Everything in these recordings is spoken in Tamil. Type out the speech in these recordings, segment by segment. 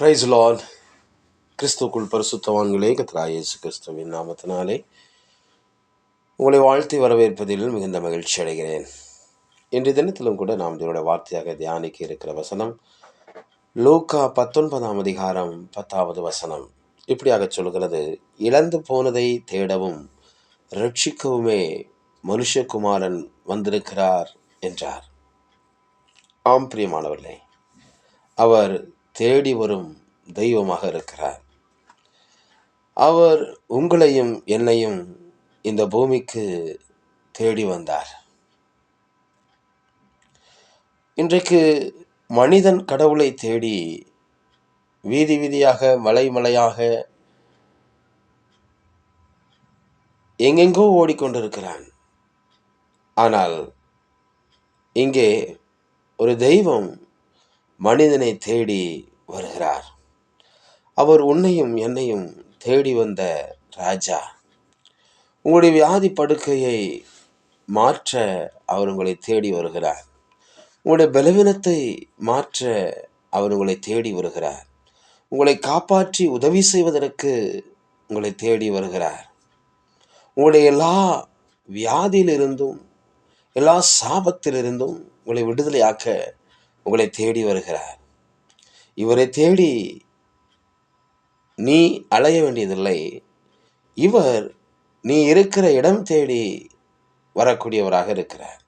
Price Lord. கிறிஸ்துக்குள் பரிசுத்தவான்களே, கர்த்தராகிய இயேசு கிறிஸ்துவின் நாமத்தினாலே உங்களை வாழ்த்தி வரவேற்பதில் மிகுந்த மகிழ்ச்சி அடைகிறேன். இன்றைய தினத்திலும் கூட நாம் இதனுடைய வார்த்தையாக தியானிக்க இருக்கிற வசனம் லூக்கா 19 அதிகாரம் 10 வசனம். இப்படியாக சொல்கிறது, இழந்து போனதை தேடவும் ரட்சிக்கவுமே மனுஷகுமாரன் வந்திருக்கிறார் என்றார். ஆம் பிரியமானவர்களே, அவர் தேடி வரும் தெய்வமாக இருக்கிறார். அவர் உங்களையும் என்னையும் இந்த பூமிக்கு தேடி வந்தார். இன்றைக்கு மனிதன் கடவுளை தேடி வீதி வீதியாக, மலை மலையாக எங்கெங்கோ ஓடிக்கொண்டிருக்கிறான். ஆனால் இங்கே ஒரு தெய்வம் மனிதனை தேடி வருகிறார். அவர் உன்னையும் என்னையும் தேடி வந்த ராஜா. உங்களுடைய வியாதி படுக்கையை மாற்ற அவர் உங்களை தேடி வருகிறார். உங்களுடைய பலவீனத்தை மாற்ற அவர் உங்களை தேடி வருகிறார். உங்களை காப்பாற்றி உதவி செய்வதற்கு உங்களை தேடி வருகிறார். உங்களுடைய எல்லா வியாதியிலிருந்தும், எல்லா சாபத்திலிருந்தும் உங்களை விடுதலையாக்க உங்களை தேடி வருகிறார். இவரை தேடி நீ அலைய வேண்டியதில்லை. இவர் நீ இருக்கிற இடம் தேடி வரக்கூடியவராக இருக்கிறார்.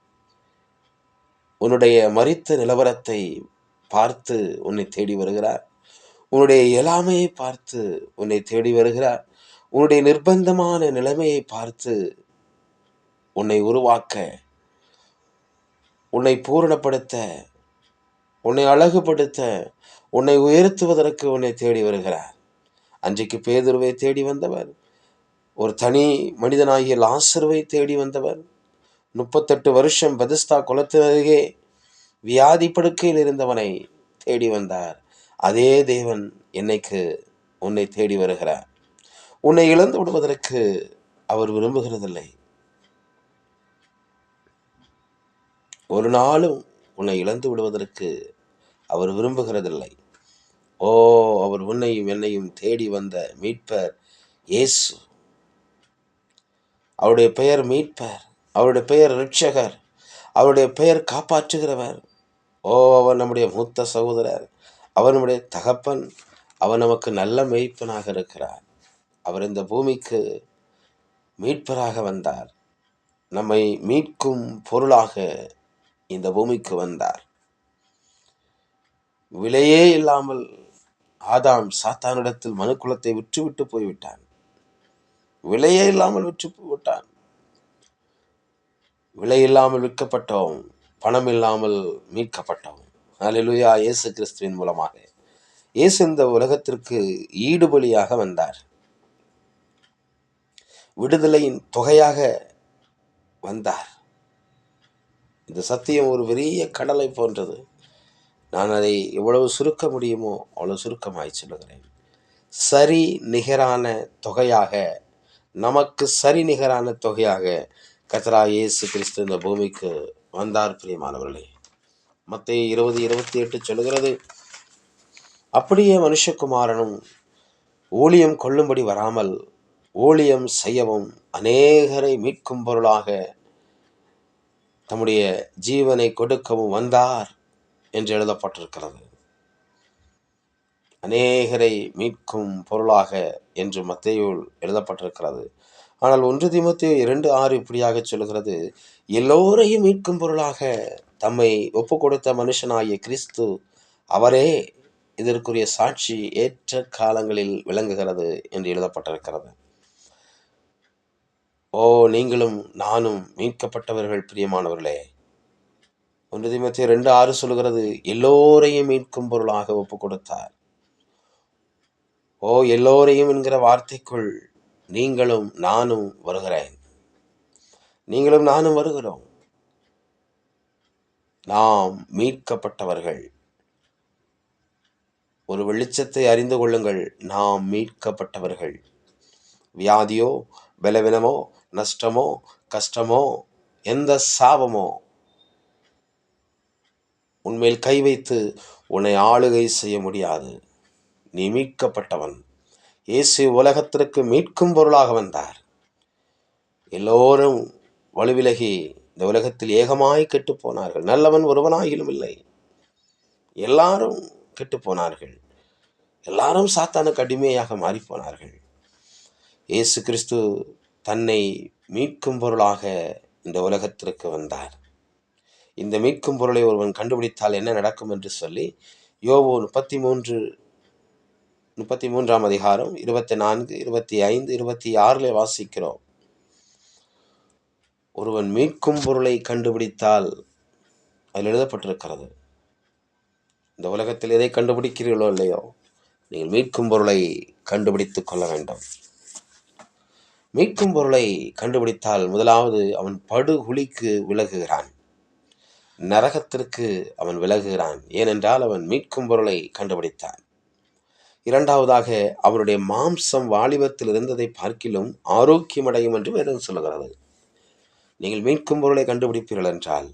உன்னுடைய மரித்த நிலவரத்தை பார்த்து உன்னை தேடி வருகிறார். உன்னுடைய இயலாமையை பார்த்து உன்னை தேடி வருகிறார். உன்னுடைய நிர்பந்தமான நிலைமையை பார்த்து உன்னை உருவாக்க, உன்னை பூரணப்படுத்த, உன்னை அழகுபடுத்த, உன்னை உயர்த்துவதற்கு உன்னை தேடி வருகிறார். அன்றைக்கு பேதுருவை தேடி வந்தவர், ஒரு தனி மனிதனாகிய லாசருவை தேடி வந்தவர், 38 வருஷம் பெதஸ்தா குளத்தின் அருகே வியாதி படுக்கையில் இருந்தவனை தேடி வந்தார். அதே தேவன் என்னைக்கு உன்னை தேடி வருகிறார். உன்னை இழந்து விடுவதற்கு அவர் விரும்புகிறதில்லை. ஒரு நாளும் உன்னை இழந்து விடுவதற்கு அவர் விரும்புகிறதில்லை. அவர் உன்னையும் என்னையும் தேடி வந்த மீட்பர் இயேசு. அவருடைய பெயர் மீட்பர், அவருடைய பெயர் இரட்சகர், அவருடைய பெயர் காப்பாற்றுகிறவர். அவர் நம்முடைய மூத்த சகோதரர், அவர் நம்முடைய தகப்பன், அவர் நமக்கு நல்ல மேய்ப்பனாக இருக்கிறார். அவர் இந்த பூமிக்கு மீட்பராக வந்தார். நம்மை மீட்கும் பொருளாக இந்த பூமிக்கு வந்தார். விலையே இல்லாமல் ஆதாம் சாத்தானிடத்தில் மனுக்குலத்தை விற்றுவிட்டு போய்விட்டான். விலையே இல்லாமல் விற்று விட்டான். விலை இல்லாமல் விற்கப்பட்டோம், பணம் இல்லாமல் மீட்கப்பட்டோம். அல்லேலூயா. இயேசு கிறிஸ்துவின் மூலமாக இயேசு இந்த உலகத்திற்கு ஈடுபலியாக வந்தார். விடுதலையின் தொகையாக வந்தார். இந்த சத்தியம் ஒரு பெரிய கடலை போன்றது. நான் அதை எவ்வளவு சுருக்க முடியுமோ அவ்வளவு சுருக்கமாய் சொல்லுகிறேன். சரி நிகரான தொகையாக, நமக்கு சரி நிகரான தொகையாக கர்த்தராகிய இயேசு கிறிஸ்து இந்த பூமிக்கு வந்தார். பிரியமானவர்களே, மத்தேயு 20:28 சொல்லுகிறது, அப்படியே மனுஷகுமாரனும் ஊழியம் கொள்ளும்படி வராமல் ஊழியம் செய்யவும் அநேகரை மீட்கும் பொருளாக தம்முடைய ஜீவனை கொடுக்கவும் வந்தார் என்று எழுதப்பட்டிருக்கிறது. அநேகரை மீட்கும் பொருளாக என்று மத்தேயுவில் எழுதப்பட்டிருக்கிறது. ஆனால் 1 தீமோத்தேயு 2:6 இப்படியாக சொல்கிறது, எல்லோரையும் மீட்கும் பொருளாக தம்மை ஒப்பு கொடுத்த மனுஷனாகிய கிறிஸ்து அவரே இதற்குரிய சாட்சி ஏற்ற காலங்களில் விளங்குகிறது என்று எழுதப்பட்டிருக்கிறது. நீங்களும் நானும் மீட்கப்பட்டவர்கள். பிரியமானவர்களே, 1 தீமோத்தேயு 2:6 சொல்கிறது, எல்லோரையும் மீட்கும் பொருளாக ஒப்பு கொடுத்தார். எல்லோரையும் என்கிற வார்த்தைக்குள் நீங்களும் நானும் வருகிறேன். நீங்களும் நானும் வருகிறோம். நாம் மீட்கப்பட்டவர்கள். ஒரு வெளிச்சத்தை அறிந்து கொள்ளுங்கள், நாம் மீட்கப்பட்டவர்கள். வியாதியோ, பலவீனமோ, நஷ்டமோ, கஷ்டமோ, எந்த சாபமோ உன்மேல் கை வைத்து உன்னை ஆளுகை செய்ய முடியாது. நீ மீட்கப்பட்டவன். இயேசு உலகத்திற்கு மீட்கும் பொருளாக வந்தார். எல்லோரும் வலுவிலகி இந்த உலகத்தில் ஏகமாய் கெட்டு போனார்கள். நல்லவன் ஒருவனாகிலும் இல்லை. எல்லாரும் கெட்டு போனார்கள். எல்லாரும் சாத்தானுக்கு அடிமையாக மாறிப்போனார்கள். இயேசு கிறிஸ்து தன்னை மீட்கும் பொருளாக இந்த உலகத்திற்கு வந்தார். இந்த மீட்கும் பொருளை ஒருவன் கண்டுபிடித்தால் என்ன நடக்கும் என்று சொல்லி யோபு 33ஆம் அதிகாரம் 24, 25, 26 வாசிக்கிறோம். ஒருவன் மீட்கும் பொருளை கண்டுபிடித்தால் அதில் எழுதப்பட்டிருக்கிறது, இந்த உலகத்தில் எதை கண்டுபிடிக்கிறீர்களோ இல்லையோ, நீங்கள் மீட்கும் பொருளை கண்டுபிடித்துக் கொள்ள வேண்டும். மீட்கும் பொருளை கண்டுபிடித்தால் முதலாவது அவன் படுகுழிக்கு விலகுகிறான், நரகத்திற்கு அவன் விலகுகிறான். ஏனென்றால் அவன் மீட்கும் பொருளை கண்டுபிடித்தான். இரண்டாவதாக அவருடைய மாம்சம் வாலிபத்தில் இருந்ததை பார்க்கிலும் ஆரோக்கியமடையும் என்று வேதம் சொல்லுகிறது. நீங்கள் மீட்கும் பொருளை கண்டுபிடிப்பீர்கள் என்றால்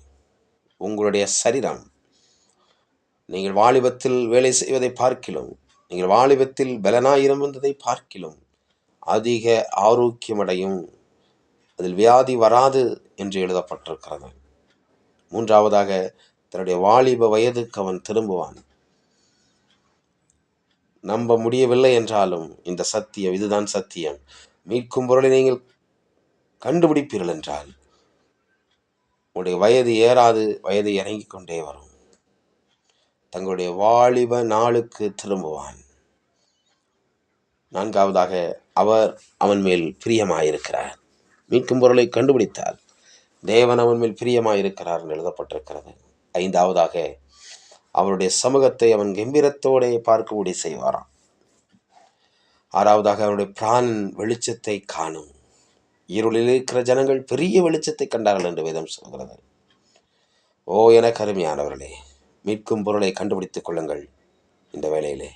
உங்களுடைய சரீரம் நீங்கள் வாலிபத்தில் வேலை செய்வதை பார்க்கிலும், நீங்கள் வாலிபத்தில் பலனாயிருந்ததை பார்க்கிலும் அதிக ஆரோக்கியமடையும், அதில் வியாதி வராது என்று எழுதப்பட்டிருக்கிறது. மூன்றாவதாக தன்னுடைய வாலிப வயதுக்கு அவன் திரும்புவான். நம்ப முடியவில்லை என்றாலும் இந்த சத்தியம், இதுதான் சத்தியம். மீட்கும் பொருளை நீங்கள் கண்டுபிடிப்பீர்கள் என்றால் உங்களுடைய வயது ஏறாது, வயது இறங்கிக் கொண்டே வரும். தங்களுடைய வாலிப நாளுக்கு திரும்புவான். நான்காவதாக அவர் அவன் மேல் பிரியமாயிருக்கிறார். மீட்கும் பொருளை கண்டுபிடித்தால் தேவன் அவன் மேல் பிரியமாயிருக்கிறார் என்று எழுதப்பட்டிருக்கிறது. ஐந்தாவதாக அவருடைய சமூகத்தை அவன் கம்பீரத்தோടെ பார்க்கும்படி செய்வாராம். ஆறாவதாக அவனுடைய பிராணன் வெளிச்சத்தை காணும். இருளில் இருக்கிற ஜனங்கள் பெரிய வெளிச்சத்தை கண்டார்கள் என்று வேதம் சொல்கிறது. ஓ எனக்கு அருமையானவர்களே, மீட்கும் பொருளை கண்டுபிடித்துக் கொள்ளுங்கள். இந்த வேளையிலே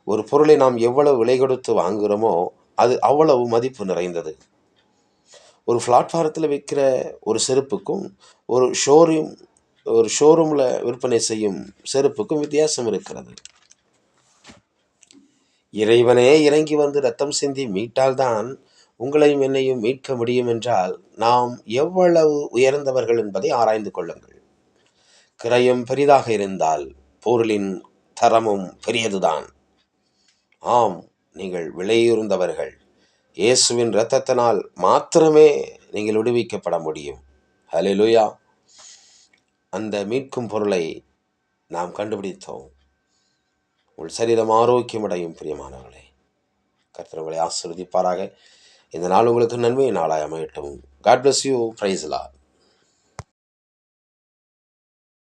ஒரு பொருளை நாம் எவ்வளவு விலை கொடுத்து வாங்குகிறோமோ அது அவ்வளவு மதிப்பு நிறைந்தது. ஒரு பிளாட்ஃபாரத்தில் விற்கிற ஒரு செருப்புக்கும் ஒரு ஷோரூமில் விற்பனை செய்யும் செருப்புக்கும் வித்தியாசம் இருக்கிறது. இறைவனே இறங்கி வந்து ரத்தம் சிந்தி மீட்டால்தான் உங்களையும் என்னையும் மீட்க முடியும் என்றால் நாம் எவ்வளவு உயர்ந்தவர்கள் என்பதை ஆராய்ந்து கொள்ளுங்கள். கிரயம் பெரிதாக இருந்தால் பொருளின் தரமும் பெரியதுதான். ஆம், நீங்கள் விலையுறந்தவர்கள். இயேசுவின் இரத்தத்தினால் மாத்திரமே நீங்கள் விடுவிக்கப்பட முடியும். ஹல்லேலூயா. அந்த மீட்கும் பொருளை நாம் கண்டுபிடித்தோம். உங்கள் சரீரம் ஆரோக்கியமடையும். பிரியமானவர்களே, கர்த்தர் உங்களை ஆசீர்வதிப்பாராக. இந்த நாள் உங்களுக்கு நன்மை நாளாய் அமையட்டும். God bless you. Praise the Lord.